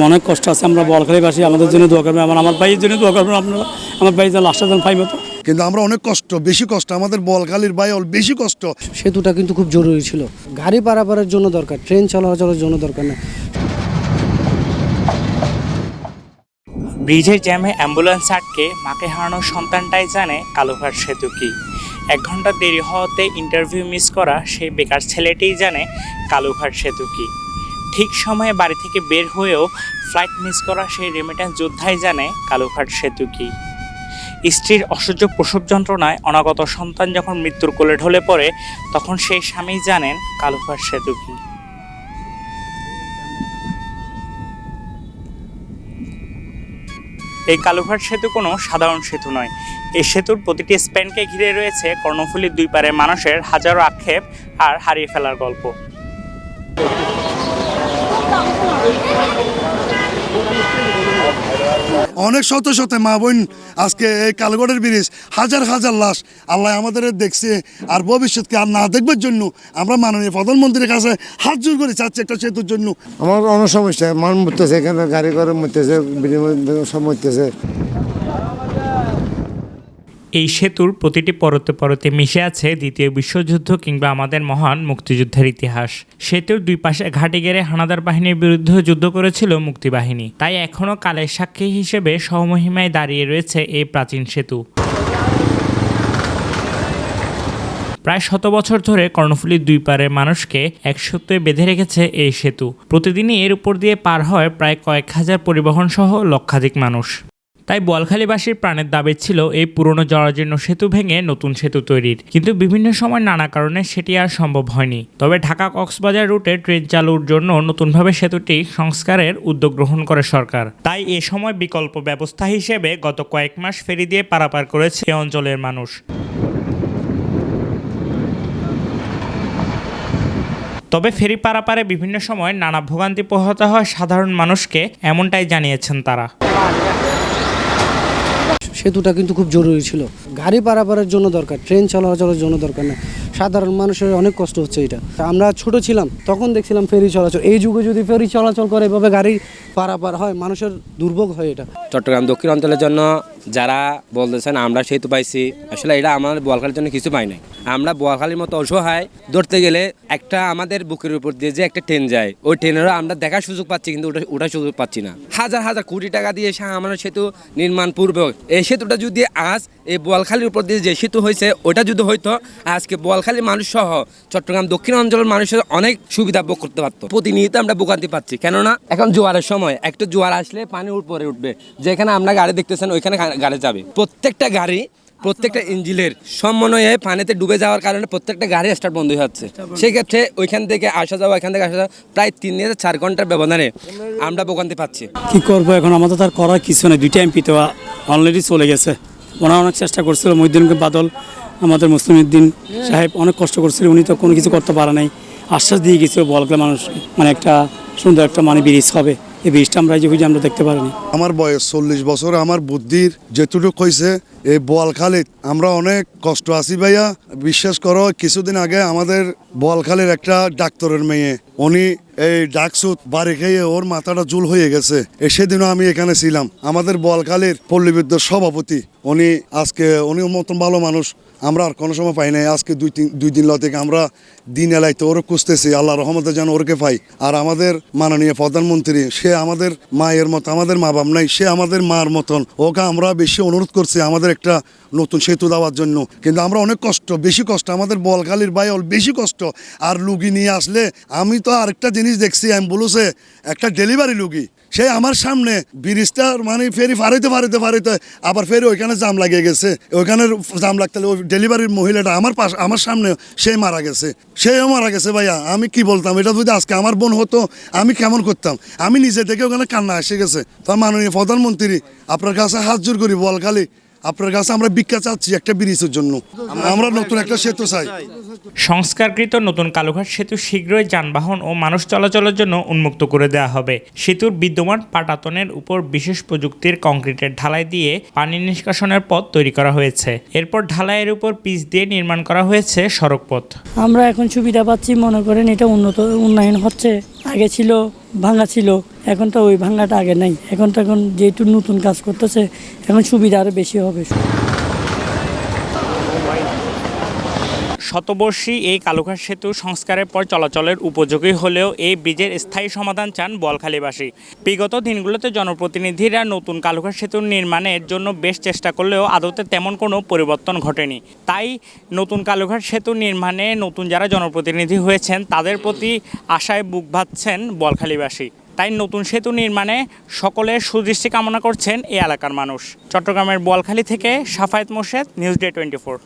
অনেক কষ্ট আছে। আমরা বলখালীবাসী, আমাদের জন্য দোয়া করবেন, আমার ভাইয়ের জন্য দোয়া করবেন আপনারা। আমার ভাই যেন লাস্টটা যেন পাই মতো। কিন্তু আমরা অনেক কষ্ট, বেশি কষ্ট, আমাদের বলখালীর ভাই বেশি কষ্ট। সেতুটা কিন্তু খুব জরুরি ছিল, গাড়ি পারাপারের জন্য দরকার, ট্রেন চলাচলের জন্য দরকার না। ব্রিজের জ্যামে অ্যাম্বুলেন্স আটকে মাকে হারানোর সন্তানটাই জানে কালুঘাট সেতু কি। 1 ঘন্টা দেরি হওয়াতে ইন্টারভিউ মিস করা সেই বেকার ছেলেটিই জানে কালুঘাট সেতু কি। ঠিক সময়ে বাড়ি থেকে বের হয়েও ফ্লাইট মিস করা সেই রেমিটেন্স যোদ্ধাই জানে কালুঘাট সেতু কি। স্ত্রীর অসহ্য প্রসব যন্ত্রণায় অনাগত সন্তান যখন মৃত্যুর কোলে ঢলে পড়ে, তখন সেই স্বামী জানেন কালুঘাট সেতু কি। এই কালুঘাট সেতু কোনো সাধারণ সেতু নয়। এই সেতুর প্রতিটি স্প্যানকে ঘিরে রয়েছে কর্ণফুলীর 2 পারের মানুষের হাজারো আক্ষেপ আর হারিয়ে ফেলার গল্প। অনেক শত শত মা বোন আজকে এই কালুঘাটের ব্রিজ, হাজার হাজার লাশ আল্লাহ আমাদের দেখছে, আর ভবিষ্যৎকে আর না দেখবার জন্য আমরা মাননীয় প্রধানমন্ত্রীর কাছে হাত জোর করে চাচ্ছি একটা সেতুর জন্য। আমার অনেক সমস্যা, মান মরতেছে, এখানে গাড়ি করে মরতেছে, সব মরতেছে। এই সেতুর প্রতিটি পরতে পরতে মিশে আছে দ্বিতীয় বিশ্বযুদ্ধ কিংবা আমাদের মহান মুক্তিযুদ্ধের ইতিহাস। সেতুর 2 পাশে ঘাঁটি গেড়ে হানাদার বাহিনীর বিরুদ্ধে যুদ্ধ করেছিল মুক্তিবাহিনী, তাই এখনও কালের সাক্ষী হিসেবে সহমহিমায় দাঁড়িয়ে রয়েছে এই প্রাচীন সেতু। প্রায় 100 বছর ধরে কর্ণফুলীর 2 পারের মানুষকে একসূত্রে বেঁধে রেখেছে এই সেতু। প্রতিদিনই এর উপর দিয়ে পার হয় প্রায় কয়েক হাজার পরিবহন সহ লক্ষাধিক মানুষ। তাই বোয়ালখালীবাসীর প্রাণের দাবি ছিল এই পুরনো জরাজীর্ণ সেতু ভেঙে নতুন সেতু তৈরির, কিন্তু বিভিন্ন সময় নানা কারণে সেটি আর সম্ভব হয়নি। তবে ঢাকা কক্সবাজার রুটে ট্রেন চালুর জন্য নতুনভাবে সেতুটি সংস্কারের উদ্যোগ গ্রহণ করে সরকার। তাই এ সময় বিকল্প ব্যবস্থা হিসেবে গত কয়েক মাস ফেরি দিয়ে পারাপার করেছে এ অঞ্চলের মানুষ। তবে ফেরি পারাপারে বিভিন্ন সময় নানা ভোগান্তি পোহাতে হয় সাধারণ মানুষকে, এমনটাই জানিয়েছেন তারা। সেতুটা কিন্তু খুব জরুরি ছিল, গাড়ি পারাপারের জন্য দরকার, ট্রেন চলাচলের জন্য দরকার না। সাধারণ মানুষের অনেক কষ্ট হচ্ছে এটা। আমরা ছোট ছিলাম তখন দেখছিলাম ফেরি চলাচল, এই যুগে যদি ফেরি চলাচল করে এভাবে গাড়ি পারাপার হয়, মানুষের দুর্ভোগ হয় এটা। চট্টগ্রাম দক্ষিণ অঞ্চলের জন্য যারা বলতেছেন আমরা সেতু পাইছি, আসলে এটা আমাদের বোয়ালখালীর জন্য কিছু পাই নাই। আমরা বোয়ালখালীর মতো অসহায়, ধরতে গেলে একটা আমাদের বুকের উপর দিয়ে যে একটা ট্রেন যায়, ওই ট্রেনেরও আমরা দেখার সুযোগ পাচ্ছি, কিন্তু ওটা সুযোগ পাচ্ছি না। হাজার হাজার কোটি টাকা দিয়ে আমাদের সেতু নির্মাণ পূর্বে এই সেতুটা যদি আজ এই বোয়ালখালীর উপর দিয়ে যে সেতু হয়েছে, ওটা যদি হয়তো আজকে বোয়ালখালীর মানুষ সহ চট্টগ্রাম দক্ষিণ অঞ্চলের মানুষের অনেক সুবিধা ভোগ করতে পারতো। প্রতিনিয়ত আমরা ভোগান্তি পাচ্ছি, কেননা এখন জোয়ারের সময় একটু জোয়ার আসলে পানি উপরে উঠবে, যেখানে আমরা গাড়ি দেখতেছেন ওইখানে গাড়ি যাবে। প্রত্যেকটা গাড়ি, প্রত্যেকটা ইঞ্জিনের সমন্বয়ে পানিতে ডুবে যাওয়ার কারণে প্রত্যেকটা গাড়ি স্টার্ট বন্ধ হয়ে যাচ্ছে। সেক্ষেত্রে ওইখান থেকে আসা যাওয়া, এখান থেকে আসা যাওয়া প্রায় 3 থেকে 4 ঘন্টার ব্যবধানে আমরা ভোগান্তি পাচ্ছি। কি করবো এখন, আমাদের তার করার কিছু নেই। 2টা এমপি তো অলরেডি চলে গেছে। ওনারা অনেক চেষ্টা করছিল, মহিউদ্দিন বাদল, আমাদের মুসলিম উদ্দিন সাহেব অনেক কষ্ট করছিল, উনি তো কোনো কিছু করতে পারে নাই। আশ্বাস দিয়ে গেছিল বলখালী মানুষ একটা সুন্দর একটা ব্রিজ হবে, এই ব্রিজটা আমরা আমরা দেখতে পারিনি। আমার বয়স 40 বছর, আমার বুদ্ধির যেটুকু হয়েছে এই বোয়ালখালীত আমরা অনেক কষ্ট আছি ভাইয়া। বিশ্বাস করো, কিছুদিন আগে আমাদের বোয়ালখালীর একটা ডাক্তারের মেয়ে, উনি এই ডাকসুত বাড়ি খেয়ে ওর মাথাটা জুল হয়ে গেছে। সেদিনও আমি এখানে ছিলাম। আমাদের বোয়ালখালীর পল্লী বিদ্যুৎ সভাপতি, উনি মতন ভালো মানুষ আমরা আর কোনো সময় পাই নাই। আজকে 2 দিন থেকে আমরা দিন এলাইতে ওরে খুঁজতেছি, আল্লাহ রহমতে যেন ওরকে পাই। আর আমাদের মাননীয় প্রধানমন্ত্রী, সে আমাদের মায়ের মতো, আমাদের মা বাপ নাই, সে আমাদের মার মতন। ওকে আমরা বেশি অনুরোধ করছি আমাদের একটা নতুন সেতু দেওয়ার জন্য। কিন্তু আমরা অনেক কষ্ট, বেশি কষ্ট, আমাদের বোয়ালখালীর ভাই বেশি কষ্ট। আর লুগি নিয়ে আসলে, আমি তো আরেকটা জিনিস দেখছি, অ্যাম্বুলেন্সে একটা ডেলিভারি লুগি, সে আমার সামনে ব্রিজটার ফেরি ফাড়াইতে আবার ফেরি ওইখানে জাম লাগিয়ে গেছে। ওইখানে জাম লাগতে ওই ডেলিভারির মহিলাটা আমার সামনে সেও মারা গেছে ভাইয়া। আমি কি বলতাম, এটা যদি আজকে আমার বোন হতো আমি কেমন করতাম। আমি নিজে থেকে ওখানে কান্না এসে গেছে। তো মাননীয় প্রধানমন্ত্রী, আপনার কাছে হাত জোর করি, বোয়ালখালী আপনার কাছে আমরা ভিক্ষা চাচ্ছি একটা ব্রিজের জন্য। আমরা নতুন একটা সেতু চাই। সংস্কারকৃত নতুন কালুঘাট সেতু শীঘ্রই যানবাহন ও মানুষ চলাচলের জন্য উন্মুক্ত করে দেওয়া হবে। সেতুর বিদ্যমান পাটাতনের উপর বিশেষ প্রযুক্তির কংক্রিটের ঢালাই দিয়ে পানি নিষ্কাশনের পথ তৈরি করা হয়েছে। এরপর ঢালাইয়ের উপর পিচ দিয়ে নির্মাণ করা হয়েছে সড়ক পথ। আমরা এখন সুবিধা পাচ্ছি, মনে করেন এটা উন্নয়ন হচ্ছে। আগে ছিল ভাঙা ছিল, এখন তো ওই ভাঙাটা আগে নাই। এখন যেহেতু নতুন কাজ করতেছে, এখন সুবিধা আরও বেশি হবে। শতবর্ষী এই কালুঘাট সেতু সংস্কারের পর চলাচলের উপযোগী হলেও এই ব্রিজের স্থায়ী সমাধান চান বোয়ালখালীবাসী। বিগত দিনগুলোতে জনপ্রতিনিধিরা নতুন কালুঘাট সেতু নির্মাণের জন্য বেশ চেষ্টা করলেও আদতে তেমন কোনো পরিবর্তন ঘটেনি। তাই নতুন কালুঘাট সেতু নির্মাণে নতুন যারা জনপ্রতিনিধি হয়েছেন তাদের প্রতি আশায় বুক বাঁধছেন বোয়ালখালীবাসী। তাই নতুন সেতু নির্মাণে সকলের সুদৃষ্টি কামনা করছেন এই এলাকার মানুষ। চট্টগ্রামের বোয়ালখালী থেকে সাফায়েত মোর্শেদ, নিউজ ডে 24।